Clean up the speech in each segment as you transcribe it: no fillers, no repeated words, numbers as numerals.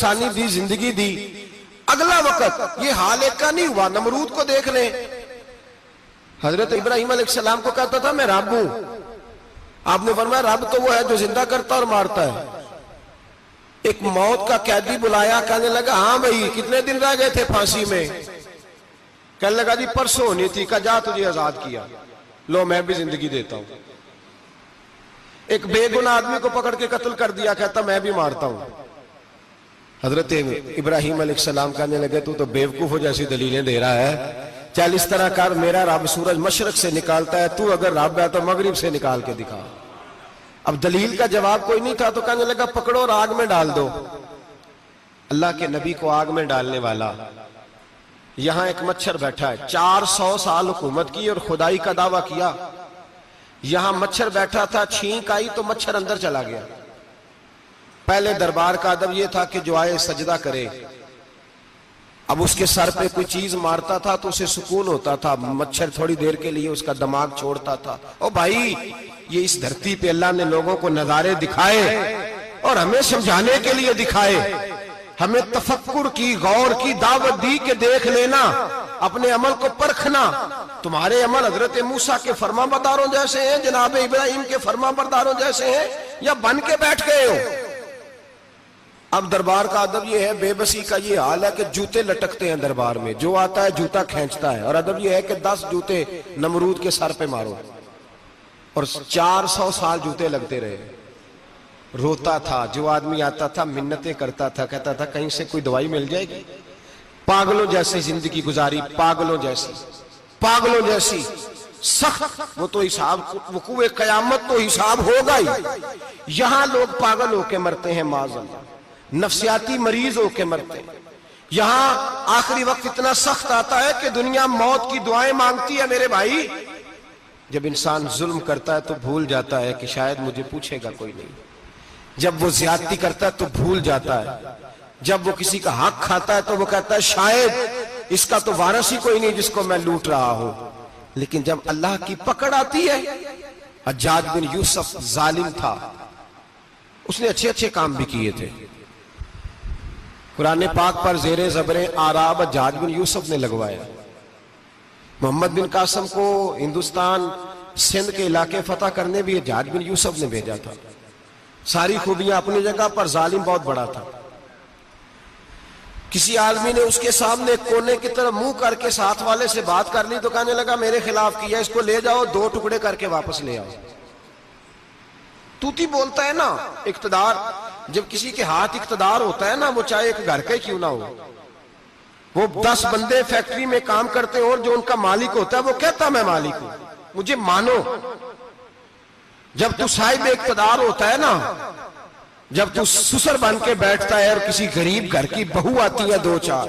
नफसानी दी, जिंदगी दी, अगला वक्त ये हाल एक का नहीं हुआ। नमरूद को देख ले, हजरत इब्राहिम अलैहिस्सलाम को कहता था मैं रब हूं, आपने फरमाया रब तो वो है जो जिंदा करता और मारता है। एक मौत का कैदी बुलाया, कहने लगा हाँ भाई कितने दिन रह गए थे फांसी में? कहने लगा जी परसों होनी थी। कहा जा तुझे आजाद किया, लो मैं भी जिंदगी देता हूं। एक बेगुनाह आदमी को पकड़ के कत्ल कर दिया, कहता मैं भी मारता हूं। हजरत इब्राहिम अलैहिस्सलाम कहने लगे तू तो बेवकूफों जैसी दलीलें दे रहा है, चल इस तरह कर, मेरा रब सूरज मशरक से निकालता है, तू अगर रब है तो मगरिब से निकाल के दिखा। अब दलील का जवाब कोई नहीं था तो कहने लगा पकड़ो और आग में डाल दो। अल्लाह के नबी को आग में डालने वाला, यहां एक मच्छर बैठा है, 400 साल हुकूमत की और खुदाई का दावा किया। यहां मच्छर बैठा था, छींक आई तो मच्छर अंदर चला गया। पहले दरबार का अदब यह था कि जो आए सजदा करे। अब उसके सर पे कोई चीज मारता था तो उसे सुकून होता था, मच्छर थोड़ी देर के लिए उसका दिमाग छोड़ता था। ओ भाई, ये इस धरती पे अल्लाह ने लोगों को नजारे दिखाए और हमें समझाने के लिए दिखाए, हमें तफक्कुर की, गौर की दावत दी कि देख लेना, अपने अमल को परखना। तुम्हारे अमल हजरत मूसा के फरमाबरदारों जैसे हैं, जनाब इब्राहिम के फरमाबरदारों जैसे हैं, या बन के बैठ गए हो? अब दरबार का अदब यह है, बेबसी का ये हाल है कि जूते लटकते हैं दरबार में, जो आता है जूता खींचता है। और अदब यह है कि 10 जूते नमरूद के सर पे मारो, और 400 साल जूते लगते रहे। रोता था, जो आदमी आता था मिन्नतें करता था, कहता था कहीं से कोई दवाई मिल जाएगी। पागलों जैसी जिंदगी गुजारी, पागलों जैसी सख्त। वो तो हिसाब, वकूए कयामत तो हिसाब होगा ही। यहां लोग पागल होके मरते हैं, माज़अल्लाह, नफ्सियाती मरीज होके मरते हैं। यहां आखिरी वक्त इतना सख्त आता है कि दुनिया मौत की दुआएं मांगती है। मेरे भाई, जब इंसान जुल्म करता है तो भूल जाता है कि शायद मुझे पूछेगा कोई नहीं। जब वो ज्यादती करता है तो भूल जाता है। जब वो किसी का हक खाता है तो वो कहता है शायद इसका तो वारिस ही कोई नहीं जिसको मैं लूट रहा हूं। लेकिन जब अल्लाह की पकड़ आती है, हज्जाज बिन यूसुफ जालिम था, उसने अच्छे अच्छे काम भी किए थे। कुरान पाक पर जेरे ज़बरे आराब हज्जाज बिन यूसुफ ने लगवाया। मोहम्मद बिन कासिम को हिंदुस्तान सिंध के इलाके फतह करने भी हज्जाज बिन यूसुफ ने भेजा था। सारी खूबियां अपनी जगह पर, जालिम बहुत बड़ा था। किसी आदमी ने उसके सामने कोने की तरफ मुंह करके साथ वाले से बात कर ली तो कहने लगा मेरे खिलाफ किया, इसको ले जाओ, 2 टुकड़े करके वापस ले आओ। तूती बोलता है ना इक्तदार, जब किसी के हाथ इक्तदार होता है ना, वो चाहे एक घर का क्यों ना हो, वो 10 बंदे फैक्ट्री में काम करते हो और जो उनका मालिक होता है वो कहता मैं मालिक हूं, मुझे मानो। जब तू साहिब इक्तदार होता है ना, जब तू सुसर बन के बैठता है और किसी गरीब घर की बहू आती है 2-4,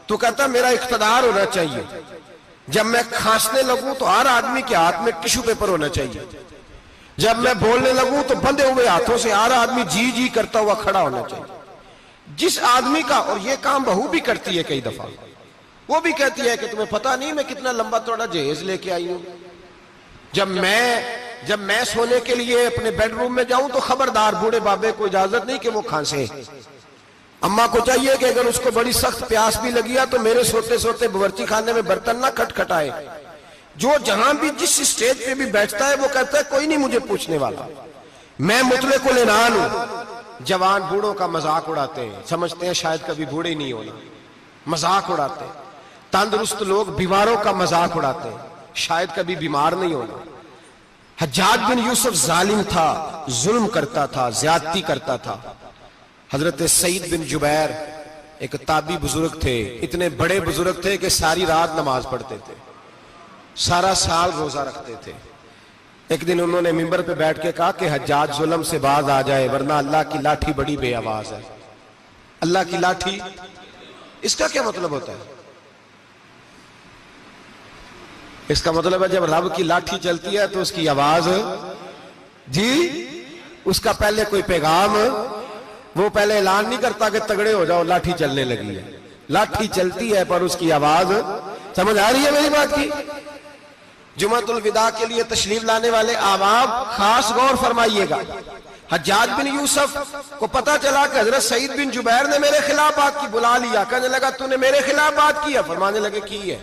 तो कहता मेरा इक्तदार होना चाहिए। जब मैं खांसने लगूं तो हर आदमी के हाथ में टिश्यू पेपर होना चाहिए। जब मैं बोलने लगूं तो बंधे हुए हाथों से हर आदमी जी जी करता हुआ खड़ा होना चाहिए। जिस आदमी का, और ये काम बहू भी करती है कई दफा, वो भी कहती है कि तुम्हें पता नहीं मैं कितना लंबा थोड़ा जहेज लेके आई हूं। जब मैं सोने के लिए अपने बेडरूम में जाऊं तो खबरदार, बूढ़े बाबे को इजाजत नहीं कि वो खांसे। अम्मा को चाहिए कि अगर उसको बड़ी सख्त प्यास भी लगी है तो मेरे सोते सोते बावर्ची खाने में बर्तन ना खटखटाए। जो जहां भी जिस स्टेज पे भी बैठता है वो कहता है कोई नहीं मुझे पूछने वाला, मैं मुतलकुल इनान हूं। जवान बूढ़ों का मजाक उड़ाते हैं, समझते हैं शायद कभी बूढ़े नहीं होना, मजाक उड़ाते हैं। तंदुरुस्त लोग बीमारों का मजाक उड़ाते हैं, शायद कभी बीमार नहीं होना। हज्जाज बिन यूसुफ जालिम था, जुल्म करता था, ज्यादती करता था। हजरत सईद बिन जुबैर एक ताबी बुजुर्ग थे, इतने बड़े बुजुर्ग थे कि सारी रात नमाज पढ़ते थे, सारा साल रोजा रखते थे। एक दिन उन्होंने मिंबर पे बैठ के कहा कि हज्जाज जुल्म से बाज आ जाए वरना अल्लाह की लाठी बड़ी बेआवाज है। अल्लाह की लाठी, इसका क्या मतलब होता है? इसका मतलब है जब रब की लाठी चलती है तो उसकी आवाज जी, उसका पहले कोई पैगाम, वो पहले ऐलान नहीं करता कि तगड़े हो जाओ लाठी चलने लगी है। लाठी चलती है पर उसकी आवाज, समझ आ रही है मेरी बात की? जुमातुल विदा के लिए तशरीफ लाने वाले आवाम खास गौर फरमाइएगा। हज्जाज बिन यूसुफ को पता चला कि हजरत सईद बिन जुबैर ने मेरे खिलाफ बात की, बुला लिया। कहने लगा तूने मेरे खिलाफ बात की है? फरमाने लगे की है।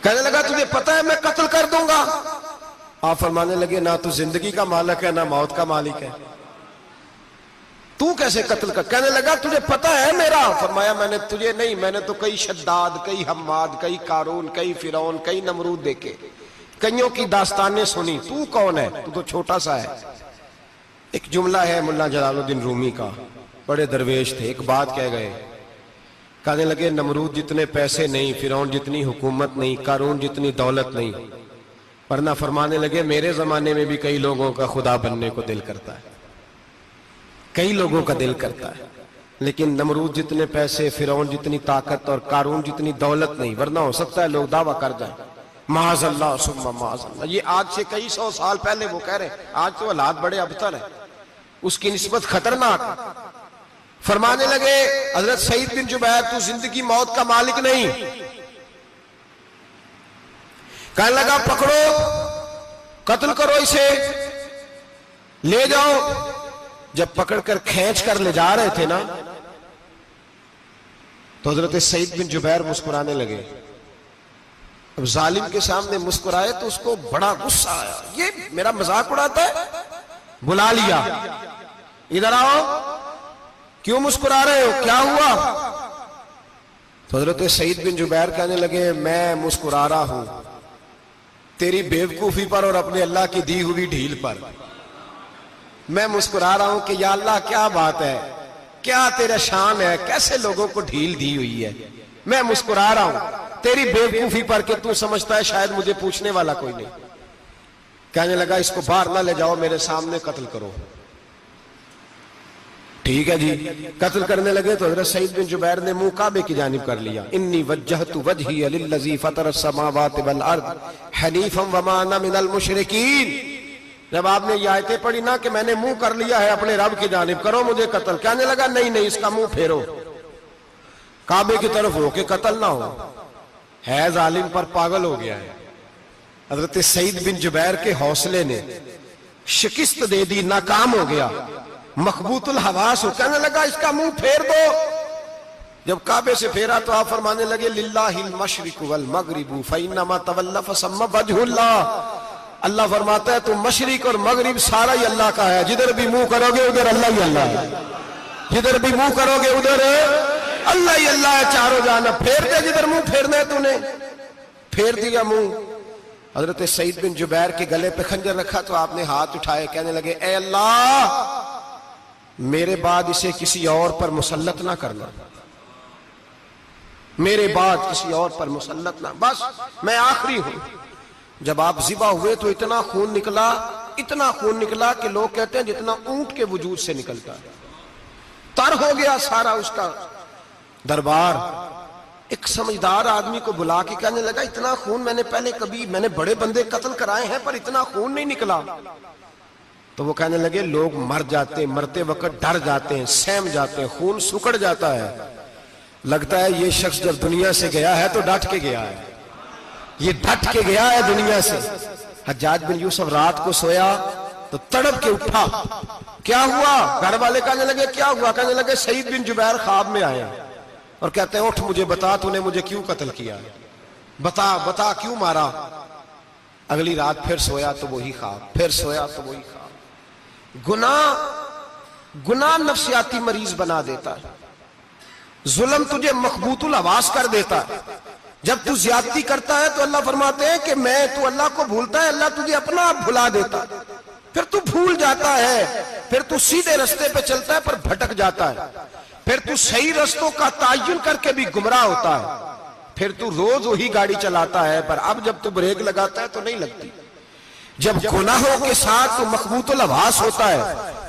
कहने लगा तुझे पता है मैं कत्ल कर दूंगा? आप फरमाने लगे ना तू जिंदगी का मालिक है ना मौत का मालिक है, तू कैसे कत्ल कर? कहने लगा तुझे पता है मेरा? फरमाया मैंने तुझे नहीं, मैंने तो कई शद्दाद, कई हम्माद, कई कारून, कई फिरौन, कई नमरूद देखे, कईयों की दास्तानें सुनी, तू कौन है? तू तो छोटा सा है। एक जुमला है मुल्ला जलालुद्दीन रूमी का, बड़े दरवेश थे, एक बात कह गए। कहने लगे नमरूद जितने पैसे नहीं, फिरौन जितनी हुकूमत नहीं, कारून जितनी दौलत नहीं, वरना फरमाने लगे मेरे जमाने में भी कई लोगों का खुदा बनने को दिल करता है, कई लोगों का दिल करता है, लेकिन नमरूद जितने पैसे, फिरौन जितनी ताकत और कारून जितनी दौलत नहीं, वरना हो सकता है लोग दावा कर जाए माज़अल्लाह सुम्मा माज़अल्लाह। ये आज से कई सौ साल पहले वो कह रहे हैं, आज तो हालात बड़े अबतर है, उसकी निस्बत खतरनाक। फरमाने लगे हजरत सईद बिन जुबैर तू जिंदगी मौत का मालिक नहीं। कहने लगा पकड़ो, कत्ल करो इसे, ले जाओ। जब पकड़कर खींच कर ले जा रहे थे ना, तो हजरत सईद बिन जुबैर मुस्कुराने लगे। अब जालिम के सामने मुस्कुराए तो उसको बड़ा गुस्सा आया, ये मेरा मजाक उड़ाता है। बुला लिया, इधर आओ, क्यों मुस्कुरा रहे हो, क्या हुआ? तो हजरत सईद बिन जुबैर कहने लगे मैं मुस्कुरा रहा हूं तेरी बेवकूफी पर और अपने अल्लाह की दी हुई ढील पर। मैं मुस्कुरा रहा हूं कि या अल्लाह क्या बात है, क्या तेरा शान है, कैसे लोगों को ढील दी हुई है। मैं मुस्कुरा रहा हूं तेरी बेवकूफी पर कि तू समझता है शायद मुझे पूछने वाला कोई नहीं। कहने लगा इसको बाहर ना ले जाओ, मेरे सामने कत्ल करो। ठीक है जी, कत्ल करने लगे तो हजरत सईद बिन जुबैर ने मुंह काबे की जानिब कर लिया। इन्नी वज्जहतु वजही लिल्लज़ी फतरा अस्समावाति वल अर्द हनीफम वमा अना मिनल मुशरिकीन। जब आपने ये आयतें पढ़ी ना कि मैंने मुंह कर लिया है अपने रब की जानिब, करो मुझे कत्ल। कहने लगा नहीं नहीं, इसका मुंह फेरो, काबे की तरफ हो के कत्ल ना हो। है जालिम पर पागल हो गया है। हजरत सईद बिन जुबैर के हौसले ने शिकस्त दे दी, नाकाम हो गया, मखबूतुल हवास हो। कहने लगा इसका मुंह फेर दो। जब काबे से फेरा तो आप फरमाने लगे लिल्लाहिल मशरिकु वल मगरिबु फइन्नमा तवल्ला फसम्मा वजहुल्लाह। अल्लाह फरमाता है तुम मशरिक और मगरिब सारा ही अल्लाह का है, जिधर भी मुंह करोगे उधर अल्लाह ही अल्लाह है, जिधर भी मुंह करोगे उधर अल्लाह ही अल्लाह है, चारों जाना। फेर दे जिधर मुंह फेरना है तूने, फेर दिया मुंह। हजरत सईद बिन जुबैर के गले पे खंजर रखा तो आपने हाथ उठाए, कहने लगे ए अल्लाह मेरे बाद इसे किसी और पर मुसल्लत ना करना, मेरे बाद किसी और पर मुसल्लत ना, बस मैं आखिरी हूं। जब आप जिबा हुए तो इतना खून निकला, इतना खून निकला कि लोग कहते हैं जितना ऊंट के वजूद से निकलता है। तर हो गया सारा उसका दरबार। एक समझदार आदमी को बुला के कहने लगा इतना खून मैंने पहले कभी, मैंने बड़े बंदे कत्ल कराए हैं पर इतना खून नहीं निकला। तो वो कहने लगे लोग मर जाते, मरते वक्त डर जाते हैं, सहम जाते हैं, खून सुकड़ जाता है, लगता है ये शख्स जब दुनिया से गया है तो डट के गया है, ये डट के गया है दुनिया से। हज्जाज बिन यूसुफ रात को सोया तो तड़प के उठा, क्या हुआ? घर वाले कहने लगे क्या हुआ? कहने लगे सईद बिन जुबैर ख्वाब में आए और कहते हैं उठ मुझे बता तूने मुझे क्यों कत्ल किया, बता बता क्यों मारा। अगली रात फिर सोया तो वही ख्वाब, फिर सोया तो वही ख्वाब। गुनाह नफ्सियाती मरीज बना देता है, जुल्म तुझे मखबूतुल हवास कर देता है। जब तू ज्यादती करता है तो अल्लाह फरमाते हैं कि मैं, तू अल्लाह को भूलता है, अल्लाह तुझे अपना आप भुला देता है। फिर तू भूल जाता है, फिर तू सीधे रास्ते पे चलता है पर भटक जाता है, फिर तू सही रास्तों का तायुन करके भी गुमराह होता है, फिर तू रोज वही गाड़ी चलाता है पर अब जब तू ब्रेक लगाता है तो नहीं लगती। जब गुनाहों के साथ तू मखबूतुल हवास होता है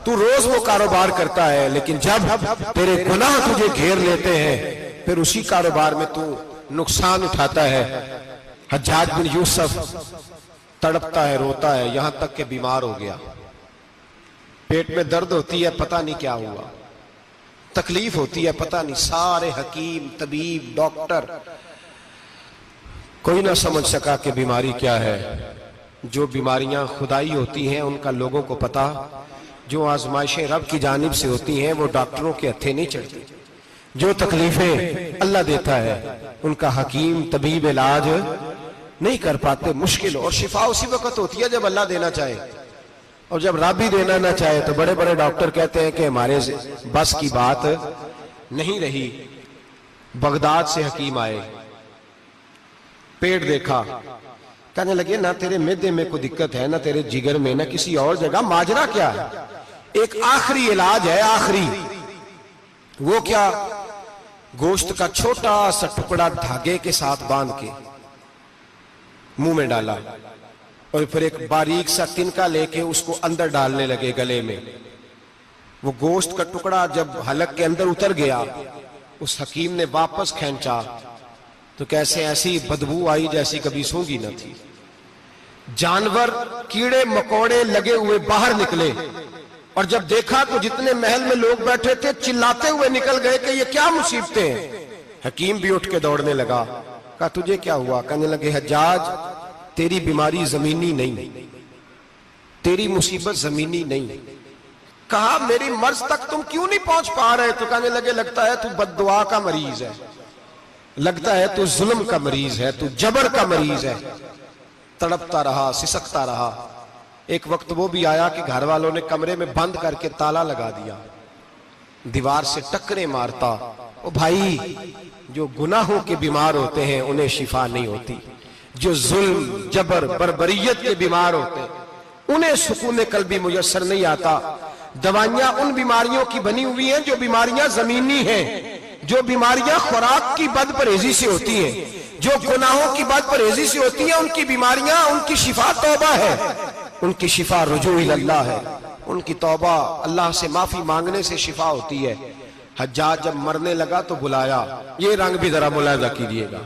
तू रोज वो कारोबार करता है, लेकिन जब तेरे गुनाह तुझे घेर लेते हैं फिर उसी कारोबार में तू नुकसान उठाता है। हज्जाज बिन यूसुफ तड़पता है, रोता है, यहां तक कि बीमार हो गया, पेट में दर्द होती है, पता नहीं क्या हुआ, तकलीफ होती है, पता नहीं। सारे हकीम, तबीब, डॉक्टर, कोई ना समझ सका कि बीमारी क्या है। जो बीमारियां खुदाई होती हैं उनका लोगों को पता, जो आजमाइशें रब की जानिब से होती हैं वो डॉक्टरों के हत्थे नहीं चढ़ती, जो तकलीफें अल्लाह देता है उनका हकीम तबीब इलाज नहीं कर पाते, मुश्किल। और शिफा उसी वक्त होती है जब अल्लाह देना चाहे, और जब रब भी देना ना चाहे तो बड़े बड़े डॉक्टर कहते हैं कि हमारे बस की बात नहीं रही। बगदाद से हकीम आए, पेट देखा, कहने लगे ना तेरे मैदे में कोई दिक्कत है, ना तेरे जिगर में, ना किसी और जगह, माजरा क्या है? एक आखिरी इलाज है, आखिरी। वो क्या? गोश्त का छोटा सा टुकड़ा धागे के साथ बांध के मुंह में डाला और फिर एक बारीक सा तिनका लेके उसको अंदर डालने लगे गले में। वो गोश्त का टुकड़ा जब हलक के अंदर उतर गया, उस हकीम ने वापस खींचा तो कैसे ऐसी बदबू आई जैसी कभी सूंघी न थी। जानवर कीड़े मकोड़े लगे हुए बाहर निकले, और जब देखा तो जितने महल में लोग बैठे थे चिल्लाते हुए निकल गए कि ये क्या मुसीबतें हैं। हकीम भी उठ के दौड़ने लगा। कहा तुझे क्या हुआ? कहने लगे हज्जाज तेरी बीमारी जमीनी नहीं, तेरी मुसीबत जमीनी नहीं। कहा मेरी मर्ज तक तुम क्यों नहीं पहुंच पा रहे? तो कहने लगे लगता है तू बद्दुआ का मरीज है, लगता है तू जुल्म का मरीज है, तू जबर का मरीज है। तड़पता रहा, सिसकता रहा। एक वक्त वो भी आया कि घर वालों ने कमरे में बंद करके ताला लगा दिया, दीवार से टक्करे मारता। ओ भाई, जो गुनाहों के बीमार होते हैं उन्हें शिफा नहीं होती, जो जुल्म जबर बर्बरियत के बीमार होते हैं उन्हें सुकून कल्बी मुयस्सर नहीं आता। दवाइयां उन बीमारियों की बनी हुई हैं जो बीमारियां जमीनी हैं, जो बीमारियां खुराक की बदपरहेजी से होती हैं, जो गुनाहों की बदपरहेजी से होती हैं, उनकी बीमारियां, उनकी शिफा तौबा है, उनकी शिफा रुजू इल्लाह है, उनकी तौबा अल्लाह से माफी मांगने से शिफा होती है। हज्जाज जब मरने लगा तो बुलाया, ये रंग भी जरा मुलाजा कीजिएगा,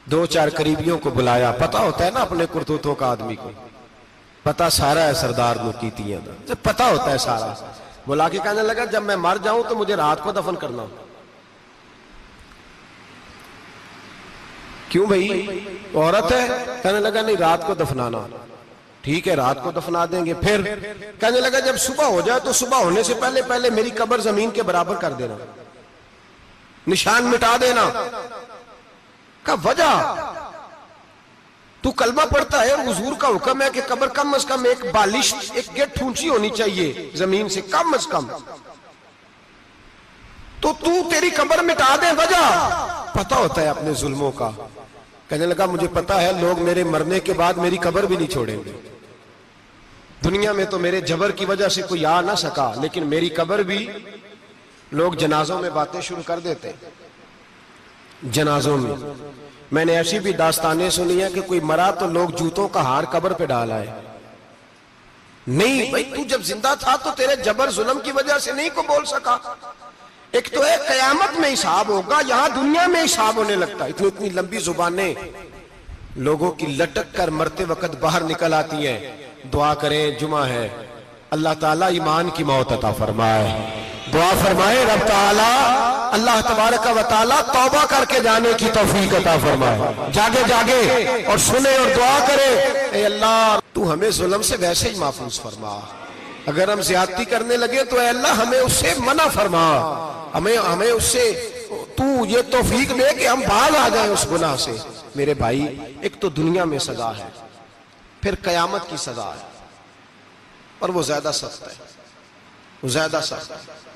दो चार करीबियों को बुलाया। पता होता है ना अपने करतूतों का, आदमी को पता सारा है, सरदार नुकीतियां जब पता होता है सारा। बुला के कहने लगा जब मैं मर जाऊं तो मुझे रात को दफन करना। क्यों भाई, औरत है? कहने लगा नहीं, रात को दफनाना। ठीक है, रात को दफना देंगे। फिर कहने लगा जब सुबह हो जाए तो सुबह होने से पहले पहले मेरी कब्र जमीन के बराबर कर देना, निशान मिटा देना। का वजह तू कलमा पढ़ता है, हुजूर का हुक्म है कि कब्र कम अज कम एक बालिश, एक गेट ऊंची होनी चाहिए जमीन से, कम अज कम। तो तू तेरी कब्र मिटा दे, वजह पता होता है अपने जुल्मों का। कहने लगा मुझे पता है लोग मेरे मरने के बाद मेरी कब्र भी नहीं छोड़ेंगे। दुनिया में तो मेरे जबर की वजह से कोई आ ना सका, लेकिन मेरी कब्र भी लोग जनाजों में बातें शुरू कर देते। जनाजों में मैंने ऐसी भी दास्तानें सुनी है कि कोई मरा तो लोग जूतों का हार कब्र पे डाल आए। नहीं भाई, तू जब जिंदा था तो तेरे जबर जुल्म की वजह से नहीं को बोल सका। एक तो है कयामत में हिसाब होगा, यहां दुनिया में हिसाब होने लगता। इतनी इतनी लंबी जुबानें लोगों की लटक कर मरते वक्त बाहर निकल आती हैं। दुआ करें, जुमा है, अल्लाह ताला ईमान की मौत अता फरमाए। दुआ फरमाए रब ताला, अल्लाह तबारक व तआला तौबा करके जाने की तौफीक अता फरमाए। जागे जागे और सुने और दुआ करे, ए अल्लाह तू हमें जुल्म से वैसे ही महफूज फरमा। अगर हम ज्यादती करने लगे तो अल्लाह हमें उससे मना फरमा, हमें उससे तू ये तौफीक दे कि हम बाज आ जाए उस गुनाह से। मेरे भाई, एक तो दुनिया में सजा है, फिर कयामत की सजा है, और वो ज्यादा सख्त है, वो ज्यादा सख्त है।